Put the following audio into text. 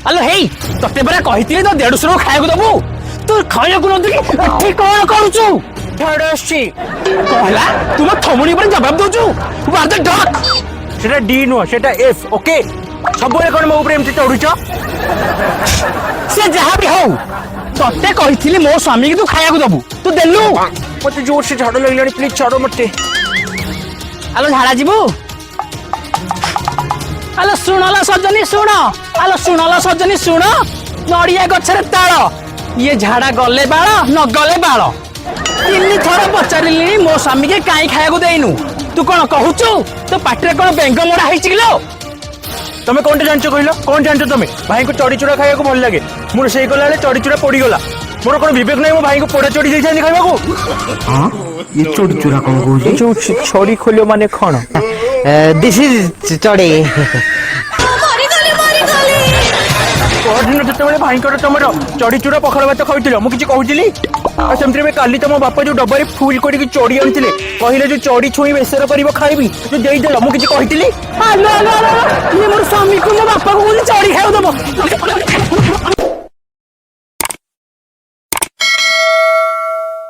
ଆଲୋ ହେଇ ତତେ ପରା କହିଥିଲି ତ 150 ଖାଇବାକୁ ଦବୁ ତୁ ଖାଇବାକୁ ନ ଦେଇ ଏଠି କଣ କରୁଛୁ? ଝାଡ ଆସୁଛି କଣ ହେଲା? ତୁ ମୋ ଥମୁଣି ଉପରେ ଜବାବ ଦଉଛୁ? সেটা ডি নুহ সেটা এফ ওকে ସବୁବେଳେ କଣ ମୋ ଉପରେ ଏମିତି ଚଢୁଛ? ସେ ଯାହା ବି ହଉ ତତେ କହିଥିଲି ମୋ ସ୍ୱାମୀକି ତୁ ଖାଇବାକୁ ଦବୁ ତୁ ଦେଲୁ। ମତେ ଜୋରସେ ଝାଡ ଲାଗିଲାଣି ପ୍ଲିଜ ଛାଡ ମତେ। ଆଲୋ ଝାଡା ଯିବୁ? ଆଲୋ ଶୁଣଲ ସଜନୀ ଶୁଣ, ଆଲୋ ଶୁଣଲ ସଜନୀ ଶୁଣ, ନଡିଆ ଗଛରେ ତାଳ, ଇଏ ଝାଡା ଗଲେ ବାଳ ନ ଗଲେ ବାଳ। 3 ଥର ପଚାରିଲିଣି ମୋ ସ୍ୱାମୀକି କାଇଁ ଖାଇବାକୁ ଦେଇନୁ, ତୁ କଣ କହୁଛୁ? ତୋ ପାଟିରେ କଣ ବେଙ୍ଗ ମୋଡା ହେଇଛି କିଲୋ? ତମେ କଣଟା ଜାଣିଛ କହିଲ? କଣ ଜାଣିଛ ତମେ? ଭାଇଙ୍କୁ ଚଢି ଚୁଡା ଖାଇବାକୁ ଭଲ ଲାଗେ, ମୁଁ ରୋଷେଇ କଲା ବେଳେ ଚଢି ଚୁଡା ପୋଡିଗଲା। ମୋର କଣ ବିବେକ ନାହିଁ ମୋ ଭାଇଙ୍କୁ ପୋଡା ଚଢି ଦେଇଥାନ୍ତି ଖାଇବାକୁ? ये चोरी चुरा कौन कहूँ? ଯୋଉ ଛଡି ଖୋଲିବ ମାନେ କଣ? दिस इज चढ़े ପରଦିନ ଯେତେବେଳେ ଭାଇଙ୍କର ତମର ଚଢି ଚୁଡା ପଖାଳ ଭାତ ଖାଉଥିଲ ମୁଁ କିଛି କହୁଥିଲି? ଆଉ ସେମିତି ଏବେ କାଲି ତମ ବାପା ଯୋଉ ଡବାରେ ଫୁଲ କରିକି ଚଢି ଆଣିଥିଲେ କହିଲେ ଯୋଉ ଚଢି ଛୁଇଁ ବେସର କରିବ ଖାଇବି ଯୋଉ ଦେଇଦେଲ ମୁଁ କିଛି କହିଥିଲି? ଆଲୋ ଆଲୋ ଆଲୋ, ଇଏ ମୋର ସ୍ୱାମୀକୁ ମୋ ବାପାକୁ ବୋଲି ଚଢି ଖାଇବାକୁ ଦବ।